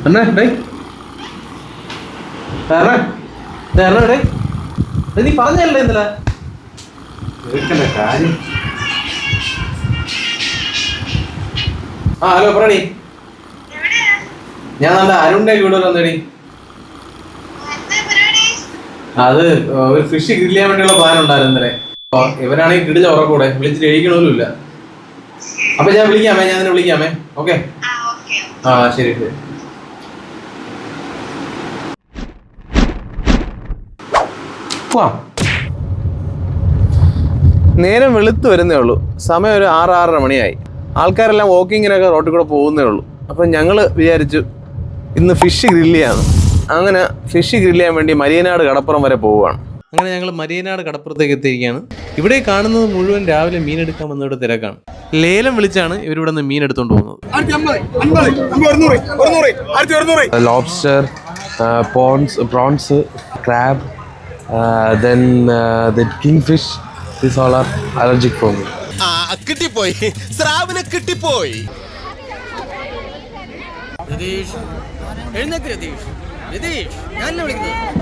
എന്നാ നീ പറഞ്ഞല്ലേ ഇന്നലെ കാര്യം. ഹലോ പറയണി. ഞാൻ നല്ല അരുണിന്റെ വീട് വന്നേടി. അത് ഒരു ഫിഷ് ഗ്രില്ല് ചെയ്യാൻ വേണ്ടിയുള്ള പ്ലാൻ ഉണ്ടായിരുന്നു ഇന്നലെ. ഇവനാണെങ്കിൽ കിടില ഉറക്കൂടെ, വിളിച്ചിട്ട് എഴുതിക്കണമല്ല. അപ്പൊ ഞാൻ വിളിക്കാമേ, ഞാൻ നിന്നെ വിളിക്കാമേ. ഓക്കെ ആ ശരി ശരി. നേരം വെളുത്ത് വരുന്നേ ഉള്ളൂ. സമയം ഒരു 6-6:30 മണിയായി. ആൾക്കാരെല്ലാം വാക്കിങ്ങിനൊക്കെ റോട്ടിൽ കൂടെ പോകുന്നേ ഉള്ളൂ. അപ്പം ഞങ്ങൾ വിചാരിച്ചു ഇന്ന് ഫിഷ് ഗ്രില്ല് ചെയ്യാന്ന്. അങ്ങനെ ഫിഷ് ഗ്രില്ല് ചെയ്യാൻ വേണ്ടി മരിയനാട് കടപ്പുറം വരെ പോവുകയാണ്. അങ്ങനെ ഞങ്ങൾ മരിയനാട് കടപ്പുറത്തേക്ക് എത്തിയിരിക്കുകയാണ്. ഇവിടെ കാണുന്നത് മുഴുവൻ രാവിലെ മീനെടുക്കാൻ വന്നവരുടെ തിരക്കാണ്. ലേലം വിളിച്ചാണ് ഇവരിവിടെ നിന്ന് മീൻ എടുത്തുകൊണ്ട് പോകുന്നത്. Lobster, prawns, crab, then the kingfish. These all are allergic for me. കിട്ടിപ്പോയി, സ്രാവിനെ കിട്ടിപ്പോയി.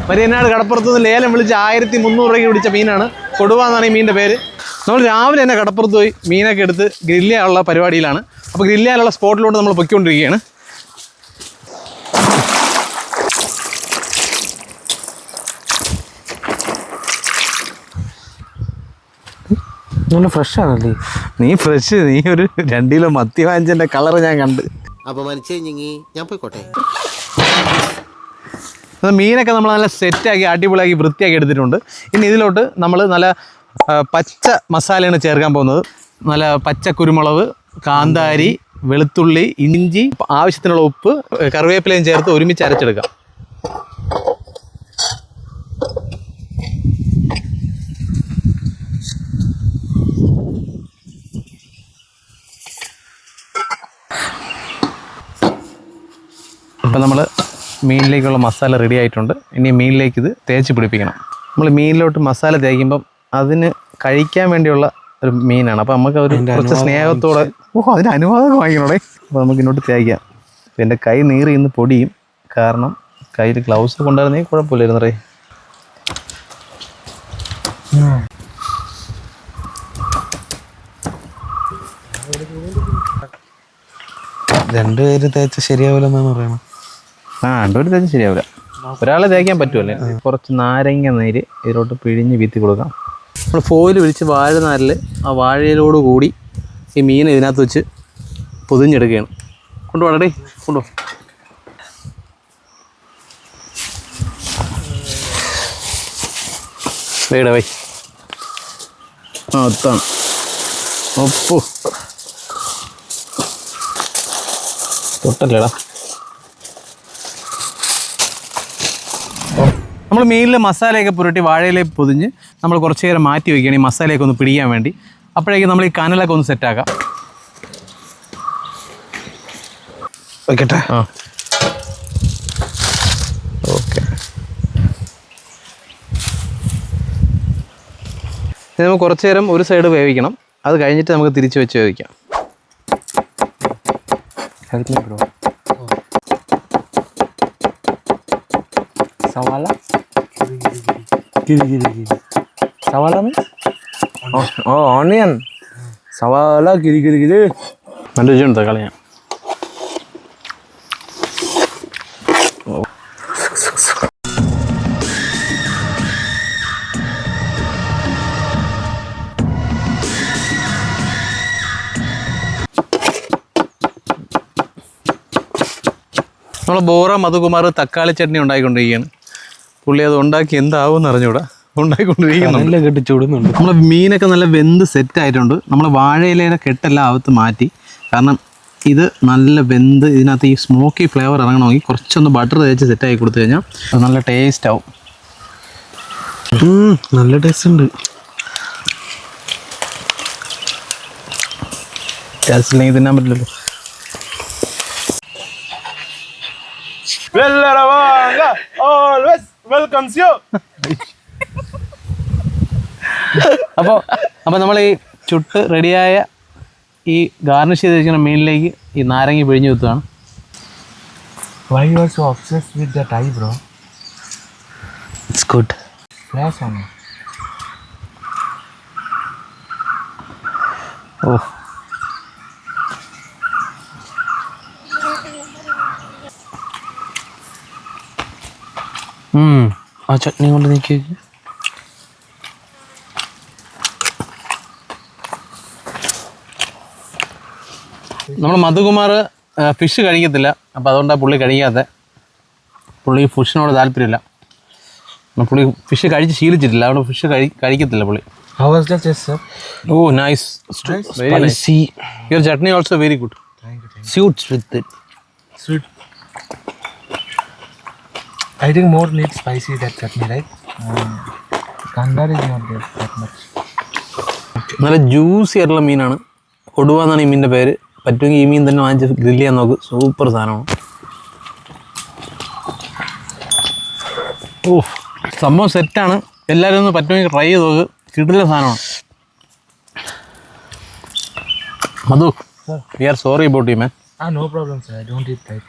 മരിയനാട് കടപ്പുറത്ത് നിന്ന് ലേലം വിളിച്ച് 1300 രൂപയ്ക്ക് പിടിച്ച മീനാണ്. കൊടുവ എന്നാണ് ഈ മീനിൻ്റെ പേര്. നമ്മൾ രാവിലെ തന്നെ കടപ്പുറത്ത് പോയി മീനൊക്കെ എടുത്ത് ഗ്രില്ല് ചെയ്യാനുള്ള പരിപാടിയിലാണ്. അപ്പോൾ ഗ്രില്ല് ചെയ്യാനുള്ള സ്പോട്ടിലോട്ട് നമ്മൾ പൊയ്ക്കൊണ്ടിരിക്കുകയാണ്. നല്ല ഫ്രഷ് ആണല്ലേ നീ? ഫ്രഷ് നീ ഒരു 2 കിലോ മത്തി വാങ്ങിച്ചതിൻ്റെ കളർ ഞാൻ കണ്ട്. ഞാൻ പോയിക്കോട്ടെ. മീനൊക്കെ നമ്മൾ നല്ല സെറ്റാക്കി അടിപൊളിയാക്കി വൃത്തിയാക്കി എടുത്തിട്ടുണ്ട്. ഇനി ഇതിലോട്ട് നമ്മൾ നല്ല പച്ച മസാലയാണ് ചേർക്കാൻ പോകുന്നത്. നല്ല പച്ച കുരുമുളക്, കാന്താരി, വെളുത്തുള്ളി, ഇഞ്ചി, ആവശ്യത്തിനുള്ള ഉപ്പ്, കറിവേപ്പിലയും ചേർത്ത് ഒരുമിച്ച് അരച്ചെടുക്കാം. ഇപ്പം നമ്മൾ മീനിലേക്കുള്ള മസാല റെഡി ആയിട്ടുണ്ട്. ഇനി മീനിലേക്ക് ഇത് തേച്ച് പിടിപ്പിക്കണം. നമ്മൾ മീനിലോട്ട് മസാല തേക്കുമ്പം അതിന് കഴിക്കാൻ വേണ്ടിയുള്ള ഒരു മീനാണ്. അപ്പോൾ നമുക്ക് ഒരു കുറച്ച് സ്നേഹത്തോടെ അതിന് അനുവാദം വാങ്ങിക്കണോടെ. അപ്പോൾ നമുക്ക് ഇങ്ങോട്ട് തേക്കാം. എൻ്റെ കൈ നീറി ഇന്ന് പൊടിയും, കാരണം കയ്യിൽ ഗ്ലൗസ് കൊണ്ടുവരുന്നെങ്കിൽ കുഴപ്പമില്ലായിരുന്നേ. രണ്ടുപേര് തേച്ച ശരിയാവില്ലെന്നാണ് പറയണത്. രണ്ടുപേരും തേച്ച് ശരിയാവില്ല. ഒരാളെ തേക്കാൻ പറ്റുമല്ലേ. കുറച്ച് നാരങ്ങ നീര് ഇതിലോട്ട് പിഴിഞ്ഞ് വീത്തി കൊടുക്കാം. നമ്മൾ ഫോയിൽ വിരിച്ച് വാഴനാരിൽ ആ വാഴയിലോട് കൂടി ഈ മീൻ ഇതിനകത്ത് വെച്ച് പൊതിഞ്ഞെടുക്കുകയാണ്. കൊണ്ടുപോകണേ, കൊണ്ടുപോ. വേട വൈ അത്താണ് ഒപ്പു തൊട്ടല്ലേടാ. നമ്മൾ മീനിൽ മസാലയൊക്കെ പുരട്ടി വാഴയിലേക്ക് പൊതിഞ്ഞ് നമ്മൾ കുറച്ച് നേരം മാറ്റി വയ്ക്കുകയാണ് ഈ മസാലയൊക്കെ ഒന്ന് പിടിക്കാൻ വേണ്ടി. അപ്പോഴേക്കും നമ്മൾ ഈ കനലൊക്കെ ഒന്ന് സെറ്റാക്കാം. വെക്കട്ടെ? ആ ഓക്കെ. നമുക്ക് കുറച്ച് നേരം ഒരു സൈഡ് വേവിക്കണം. അത് കഴിഞ്ഞിട്ട് നമുക്ക് തിരിച്ച് വെച്ച് വേവിക്കാം. ബ്രോ സവാള സവാള ഓണിയൻ സവാള കിരി നല്ല രുചിയുണ്ട് കളയാം. നമ്മൾ ബോറ മധുകുമാർ തക്കാളി ചട്നി ഉണ്ടാക്കിക്കൊണ്ടിരിക്കുകയാണ്. പുള്ളി അത് ഉണ്ടാക്കി എന്താവുമെന്ന് അറിഞ്ഞൂടാ, ഉണ്ടാക്കിക്കൊണ്ടിരിക്കുന്നു. കെട്ടിച്ചൂടുന്നുണ്ട്. നമ്മൾ മീനൊക്കെ നല്ല വെന്ത് സെറ്റായിട്ടുണ്ട്. നമ്മൾ വാഴയിലയുടെ കെട്ടെല്ലാം അകത്ത് മാറ്റി. കാരണം ഇത് നല്ല വെന്ത് ഇതിനകത്ത് ഈ സ്മോക്കി ഫ്ലേവർ ഇറങ്ങണമെങ്കിൽ കുറച്ചൊന്ന് ബട്ടർ തേച്ച് സെറ്റാക്കി കൊടുത്തു കഴിഞ്ഞാൽ അത് നല്ല ടേസ്റ്റ് ആവും. നല്ല ടേസ്റ്റ് ഉണ്ട്. ടേസ്റ്റ് ഇല്ലെങ്കിൽ തിന്നാൻ പറ്റില്ലല്ലോ. അപ്പോൾ നമ്മൾ ഈ ചുട്ട് റെഡിയായ ഈ ഗാർണിഷ് ചെയ്ത് വെച്ചിരിക്കുന്ന മീനിലേക്ക് ഈ നാരങ്ങ പിഴിഞ്ഞ് വെത്തുകയാണ്. Why you are so obsessed with that eye, bro? It's good. Flash on it. ഓ ആ ചട്നി കൊണ്ട് നീക്കി. നമ്മുടെ മധുകുമാർ ഫിഷ് കഴിക്കത്തില്ല, അപ്പോൾ അതുകൊണ്ടാണ് പുള്ളി കഴിക്കാത്ത. പുള്ളി ഫിഷിനോട് താല്പര്യമില്ല. പുള്ളി ഫിഷ് കഴിച്ച് ശീലിച്ചിട്ടില്ല, അതുകൊണ്ട് ഫിഷ് കഴിക്കത്തില്ല പുള്ളി. How was the taste, sir? Oh nice, very nice. Your chutney also very good. Thank you. Suits with it. Sweet. I think more needs spicy that chutney, right? Kandar is not there that much. നല്ല juicy ആയിട്ടുള്ള മീനാണ്. കൊടുവ എന്നാണ് ഈ മീനിൻ്റെ പേര്. പറ്റുമെങ്കിൽ ഈ മീൻ തന്നെ വാങ്ങിച്ച് ഗ്രില്ല് ചെയ്യാൻ നോക്ക്, സൂപ്പർ സാധനമാണ്. ഓ സംഭവം സെറ്റാണ്. എല്ലാവരും ഒന്ന് പറ്റുമെങ്കിൽ ട്രൈ ചെയ്ത് നോക്ക്, കിടില സാധനമാണ്. Madhu, we are sorry about you man. No problem, sir. I don't eat that.